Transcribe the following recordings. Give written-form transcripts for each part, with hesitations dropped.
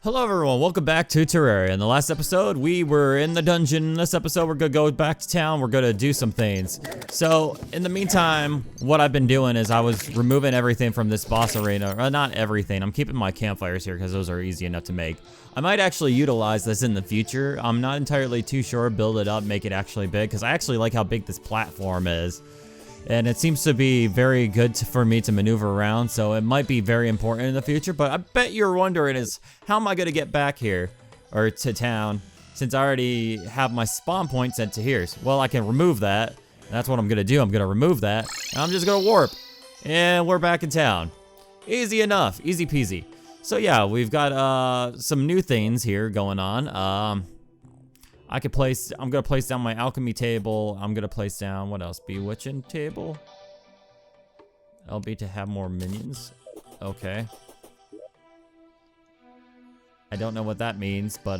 Hello everyone, welcome back to Terraria. In the last episode, we were in the dungeon. In this episode, we're gonna go back to town. We're gonna do some things. So, in the meantime, what I've been doing is I was removing everything from this boss arena. Not everything, I'm keeping my campfires here because those are easy enough to make. I might actually utilize this in the future. I'm not entirely too sure. Build it up, make it actually big, because I actually like how big this platform is. And it seems to be very good for me to maneuver around, so it might be very important in the future. But I bet you're wondering is, how am I gonna get back here, or to town, since I already have my spawn point sent to here? Well, I can remove that, and that's what I'm gonna do. I'm gonna remove that, and I'm just gonna warp, and we're back in town. Easy enough, easy peasy. So yeah, we've got some new things here going on. I'm gonna place down my alchemy table. I'm gonna place down, what else? Bewitching table? LB to have more minions. Okay. I don't know what that means, but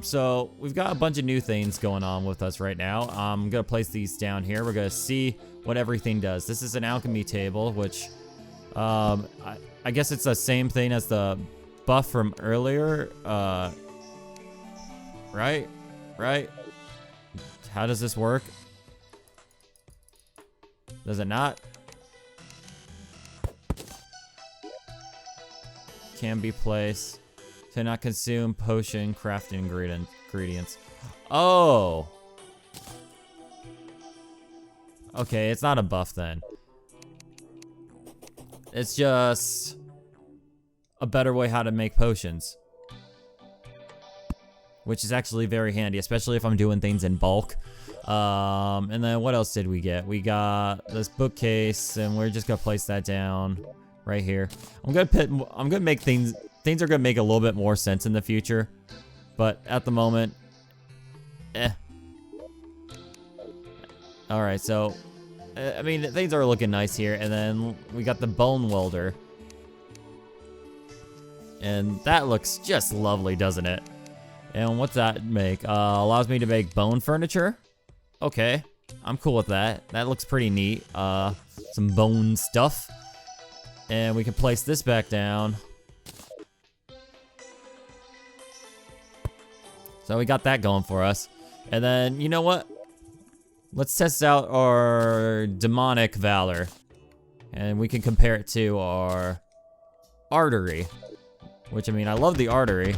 so we've got a bunch of new things going on with us right now. I'm gonna place these down here. We're gonna see what everything does. This is an alchemy table, which I guess it's the same thing as the buff from earlier, right? How does this work? Does it not? Can be placed. To not consume potion crafting ingredients. Oh! Okay, it's not a buff then. It's just a better way how to make potions. Which is actually very handy, especially if I'm doing things in bulk. And then what else did we get? We got this bookcase, and we're just gonna place that down right here. I'm gonna make things are gonna make a little bit more sense in the future. But at the moment, Alright, so I mean, things are looking nice here, and then we got the bone welder. And that looks just lovely, doesn't it? And what's that make? Allows me to make bone furniture? Okay, I'm cool with that. That looks pretty neat. Some bone stuff. And we can place this back down. So we got that going for us. And then, you know what? Let's test out our demonic valor. And we can compare it to our artery. Which, I mean, I love the artery.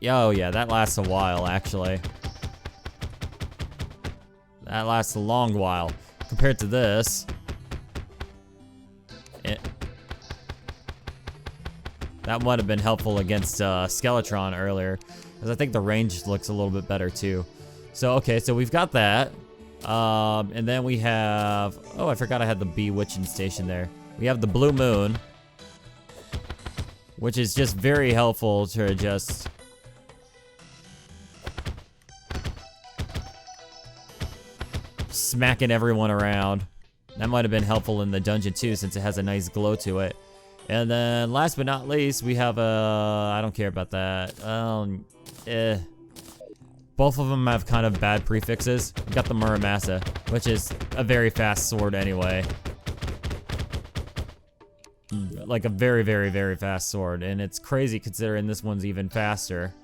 Oh yeah, that lasts a while, actually. That lasts a long while. Compared to this. That might have been helpful against Skeletron earlier. Because I think the range looks a little bit better too. So, okay, so we've got that. And then we have... Oh, I forgot I had the Bewitching station there. We have the Blue Moon. Which is just very helpful to just... smacking everyone around. That might have been helpful in the dungeon too, since it has a nice glow to it. And then last but not least, we have I don't care about that. Both of them have kind of bad prefixes. We got the Muramasa, which is a very fast sword anyway. Like a very, very, very fast sword. And it's crazy considering this one's even faster.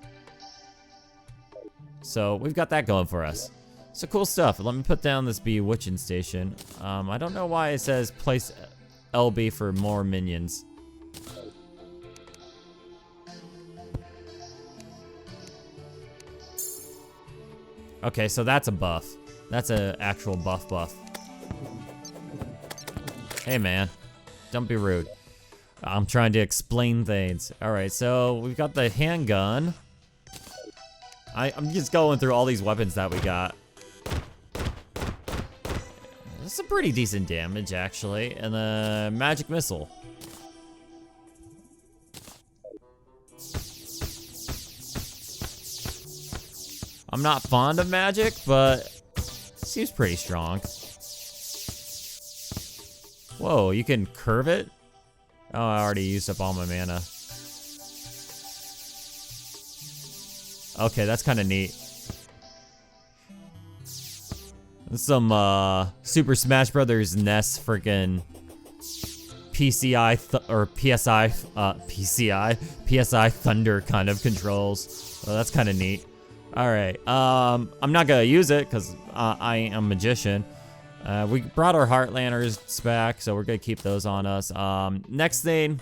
So we've got that going for us. So cool stuff. Let me put down this Bewitching station. I don't know why it says place LB for more minions. Okay, so that's a buff. That's an actual buff. Hey man, don't be rude. I'm trying to explain things. Alright, so we've got the handgun. I'm just going through all these weapons that we got. That's some pretty decent damage, actually. And the magic missile. I'm not fond of magic, but it seems pretty strong. Whoa, you can curve it? Oh, I already used up all my mana. Okay, that's kind of neat. some Super Smash Brothers NES freaking PSI Thunder kind of controls. So that's kind of neat. All right, I'm not gonna use it because I am a magician. We brought our Heartlanders back, so we're gonna keep those on us. Next thing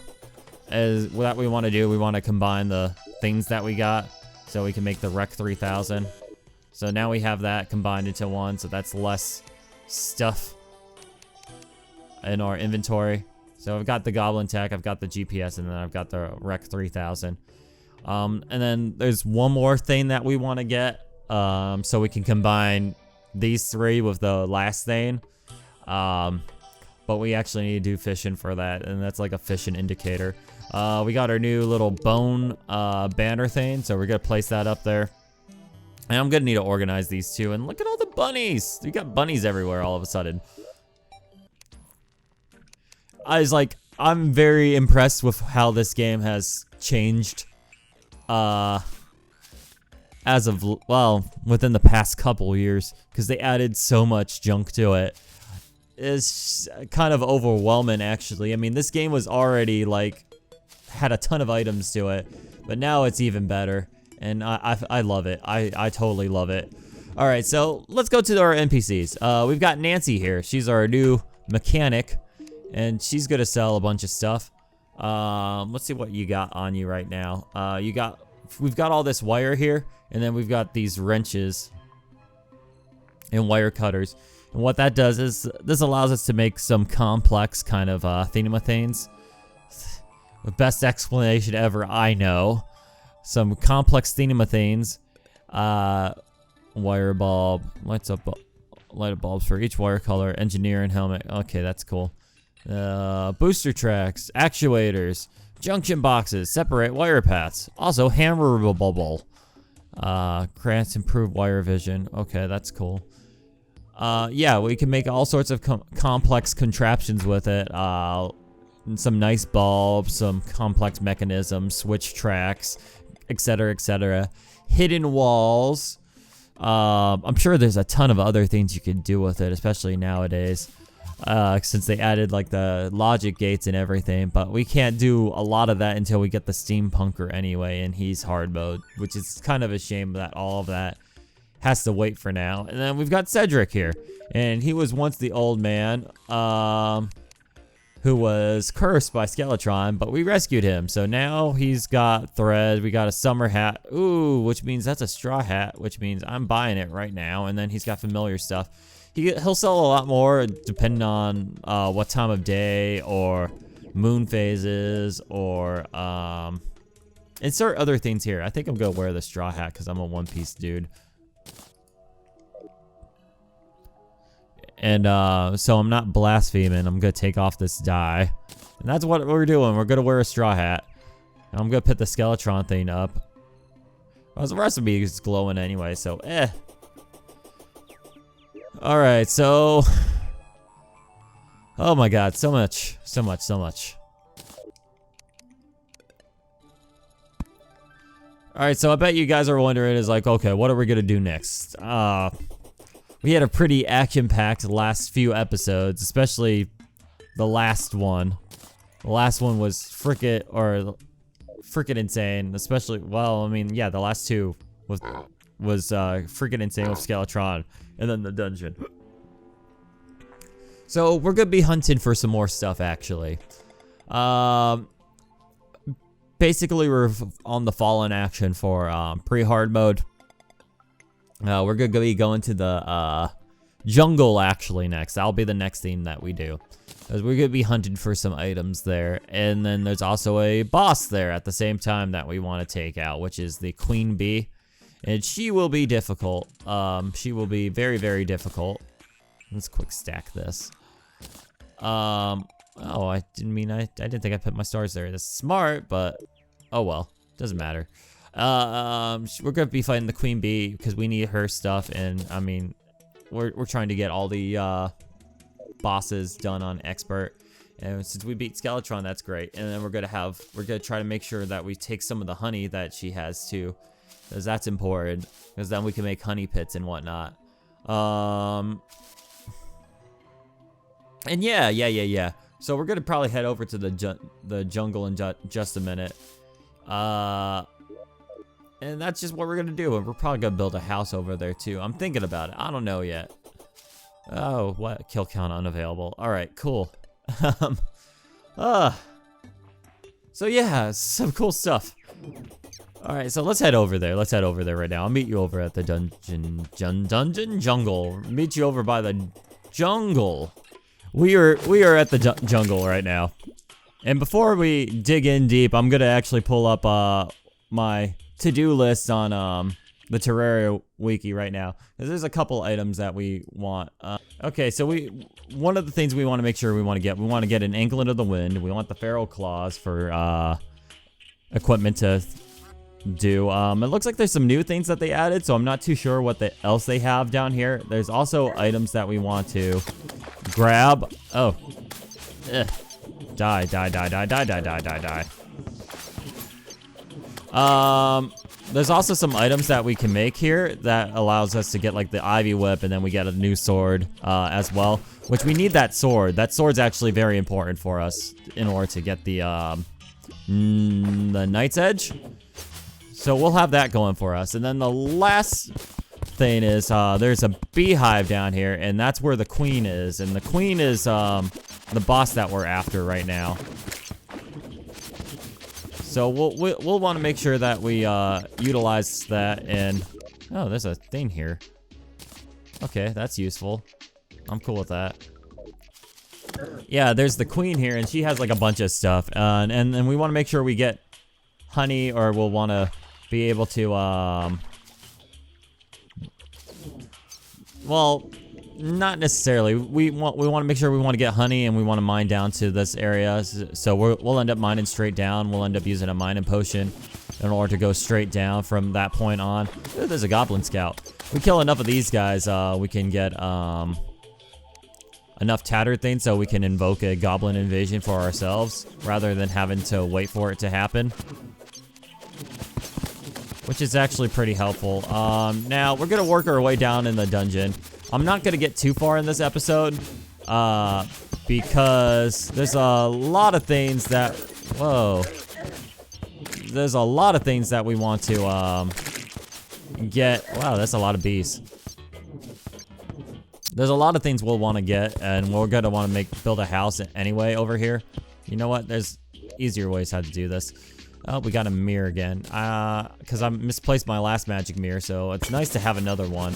is that we want to do. We want to combine the things that we got, so we can make the Rec 3000. So now we have that combined into one, so that's less stuff in our inventory. So I've got the Goblin Tech, I've got the GPS, and then I've got the Rec 3000. And then there's one more thing that we want to get, so we can combine these three with the last thing. But we actually need to do fishing for that, and that's like a fishing indicator. We got our new little bone banner thing, so we're gonna place that up there. And I'm gonna need to organize these two. And look at all the bunnies! We got bunnies everywhere all of a sudden. I'm very impressed with how this game has changed. As of, well, within the past couple years, because they added so much junk to it. It's kind of overwhelming, actually. I mean, this game was already, like, had a ton of items to it, but now it's even better, and I love it. I totally love it. All right, so let's go to our NPCs. We've got Nancy here. She's our new mechanic, and she's gonna sell a bunch of stuff. Let's see what you got on you right now. We've got all this wire here, and then we've got these wrenches and wire cutters. And what that does is this allows us to make some complex kind of thingamathings. The best explanation ever, I know. Some complex thingamathings. Wire bulb, light up bulbs for each wire color, engineer and helmet. Okay, that's cool. Booster tracks, actuators, junction boxes, separate wire paths. Also, hammerable. Grants improved wire vision. Okay, that's cool. Yeah, we can make all sorts of complex contraptions with it. Some nice bulbs, some complex mechanisms, switch tracks, etc., etc. Hidden walls. I'm sure there's a ton of other things you could do with it, especially nowadays. Since they added like the logic gates and everything, but we can't do a lot of that until we get the steampunker anyway, and he's hard mode, which is kind of a shame that all of that has to wait for now. And then we've got Cedric here, and he was once the old man who was cursed by Skeletron, but we rescued him. So now he's got thread. We got a summer hat, ooh, which means that's a straw hat, which means I'm buying it right now. And then he's got familiar stuff. He'll sell a lot more depending on what time of day or moon phases or insert other things here. I think I'm gonna wear the straw hat because I'm a One Piece dude. And so I'm not blaspheming. I'm gonna take off this dye, and that's what we're doing. We're gonna wear a straw hat. And I'm gonna put the Skeletron thing up. Well, the rest of me is glowing anyway, so Alright, so... Oh my god, so much. Alright, so I bet you guys are wondering, is like, okay, what are we gonna do next? We had a pretty action-packed last few episodes, especially the last one. The last one was frickin' insane, especially, well, I mean, yeah, the last two was freaking insane with Skeletron and then the dungeon. So we're gonna be hunting for some more stuff, actually. Basically, we're on the Fallen action for pre-hard mode. We're gonna be going to the jungle actually next. That'll be the next thing that we do, because we're gonna be hunting for some items there. And then there's also a boss there at the same time that we want to take out, which is the Queen Bee. And she will be difficult. She will be very, very difficult. Let's quick stack this. Oh, I didn't think I put my stars there. That's smart, but oh well, doesn't matter. We're gonna be fighting the Queen Bee because we need her stuff, and I mean, we're trying to get all the bosses done on expert. And since we beat Skeletron, that's great. And then we're gonna try to make sure that we take some of the honey that she has too, because that's important. Because then we can make honey pits and whatnot. And yeah. So we're gonna probably head over to the jungle in just a minute. And that's just what we're gonna do. And we're probably gonna build a house over there too. I'm thinking about it. I don't know yet. Oh, what? Kill count unavailable. All right, cool. So yeah, some cool stuff. All right, so let's head over there. Let's head over there right now. I'll meet you over at the dungeon jungle. Meet you over by the jungle. We are at the jungle right now. And before we dig in deep, I'm gonna actually pull up my to-do list on the Terraria wiki right now, because there's a couple items that we want. Okay, so one of the things we want to make sure we want to get an anklet of the wind. We want the feral claws for equipment to do. It looks like there's some new things that they added, so I'm not too sure what else they have down here. There's also items that we want to grab. Oh, die. There's also some items that we can make here that allows us to get like the ivy whip, and then we get a new sword as well, which we need that sword. That sword's actually very important for us in order to get the Knight's Edge. So we'll have that going for us. And then the last thing is there's a beehive down here, and that's where the queen is. And the queen is the boss that we're after right now. So we'll want to make sure that we utilize that. And oh, there's a thing here. Okay, that's useful. I'm cool with that. Yeah, there's the queen here, and she has like a bunch of stuff. And we want to make sure we get honey, or we'll want to be able to well, not necessarily. We want to make sure we want to get honey, and we want to mine down to this area. So we'll end up mining straight down. We'll end up using a mining potion in order to go straight down from that point on. Ooh, there's a goblin scout. We kill enough of these guys, we can get enough tattered things so we can invoke a goblin invasion for ourselves rather than having to wait for it to happen, which is actually pretty helpful. Now we're gonna work our way down in the dungeon. I'm not gonna get too far in this episode because there's a lot of things that there's a lot of things that we want to get. Wow, that's a lot of bees. There's a lot of things we'll want to get, and we're gonna want to build a house anyway over here. You know what? There's easier ways how to do this. Oh, we got a mirror again. Because I misplaced my last magic mirror, so it's nice to have another one.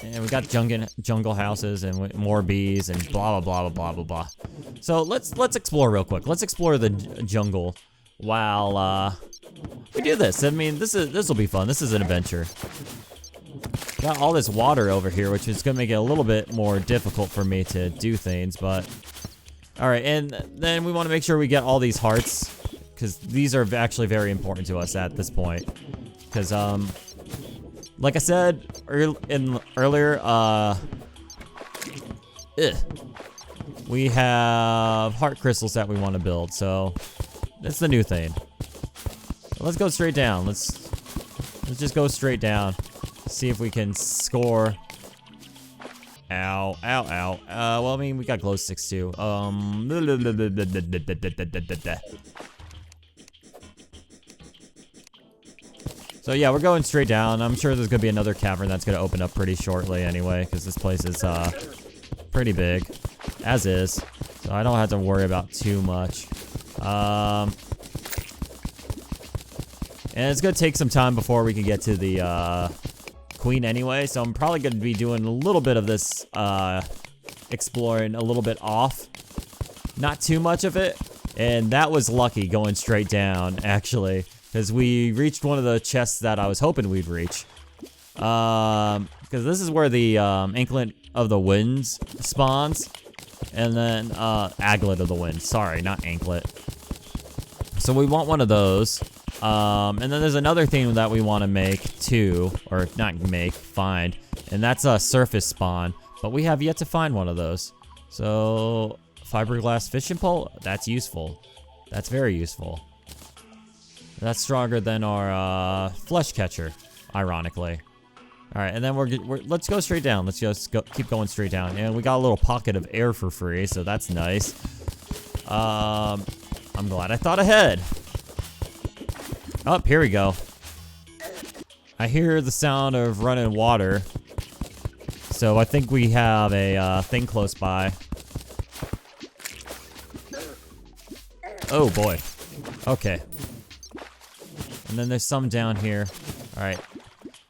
And we got jungle houses and more bees and blah blah blah blah blah blah. So let's explore real quick. Let's explore the jungle while we do this. I mean, this will be fun. This is an adventure. Got all this water over here, which is gonna make it a little bit more difficult for me to do things, but all right. And then we want to make sure we get all these hearts, because these are actually very important to us at this point. Because like I said earlier, we have heart crystals that we want to build, so that's the new thing. Let's go straight down. Let's just go straight down. See if we can score. Ow, ow, ow. Well, I mean, we got glow sticks too. So yeah, we're going straight down. I'm sure there's gonna be another cavern that's gonna open up pretty shortly anyway, because this place is pretty big, as is. So I don't have to worry about too much. And it's gonna take some time before we can get to the queen anyway, so I'm probably gonna be doing a little bit of this exploring a little bit off, not too much of it. And that was lucky going straight down, actually, because we reached one of the chests that I was hoping we'd reach, because this is where the anklet of the winds spawns, and then aglet of the wind, sorry, not anklet. So we want one of those. And then there's another thing that we want to make too, or not make, find, and that's a surface spawn, but we have yet to find one of those. So fiberglass fishing pole, that's useful. That's very useful. That's stronger than our flesh catcher, ironically. All right, and then let's go straight down. Let's just keep going straight down. And we got a little pocket of air for free, so that's nice. I'm glad I thought ahead. Oh, here we go. I hear the sound of running water. So I think we have a thing close by. Oh boy. Okay. And then there's some down here. All right.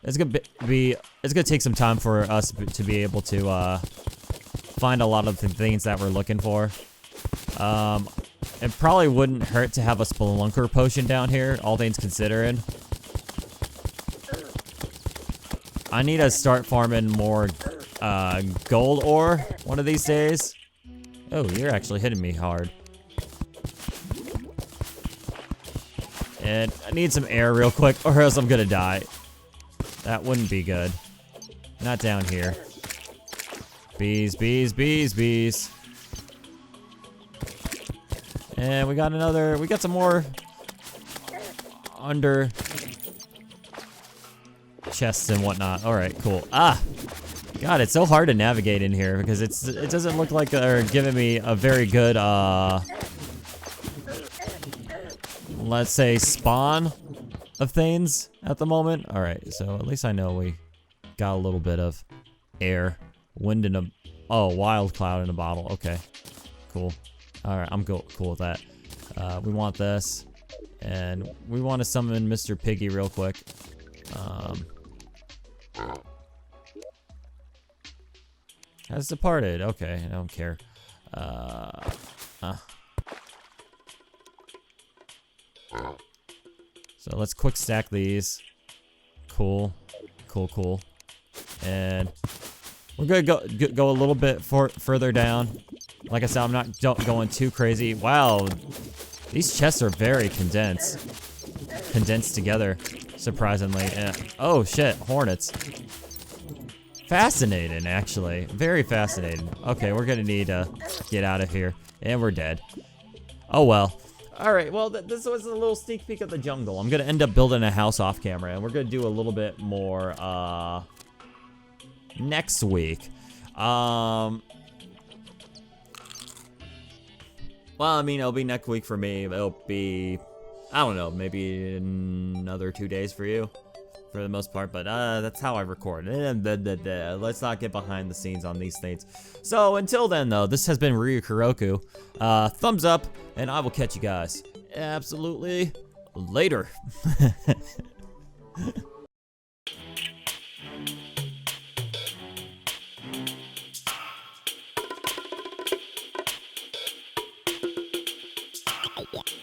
It's gonna take some time for us to be able to find a lot of the things that we're looking for. It probably wouldn't hurt to have a spelunker potion down here, all things considering. I need to start farming more gold ore one of these days. Oh, you're actually hitting me hard. And I need some air real quick or else I'm gonna die. That wouldn't be good. Not down here. Bees, bees, bees, bees. And we got some more under chests and whatnot. All right, cool. Ah, God, it's so hard to navigate in here because it doesn't look like they're giving me a very good, let's say spawn of things at the moment. All right, so at least I know we got a little bit of air, wind in a, oh, wild cloud in a bottle. Okay, cool. All right, I'm cool with that. We want this, and we want to summon Mr. Piggy real quick. Has departed. Okay, I don't care. So let's quick stack these. Cool, cool, cool. And we're gonna go a little bit further down. Like I said, I'm not going too crazy. Wow, these chests are very condensed together, surprisingly. And, oh shit, hornets. Fascinating, actually, very fascinating. Okay, we're gonna need to get out of here, and we're dead. Oh well. All right, well, this was a little sneak peek of the jungle. I'm gonna end up building a house off camera, and we're gonna do a little bit more next week. Well, I mean, it'll be next week for me. It'll be, I don't know, maybe another 2 days for you, for the most part. But that's how I record. Let's not get behind the scenes on these things. So until then, though, this has been Ryukiroku. Thumbs up, and I will catch you guys absolutely later. Yeah.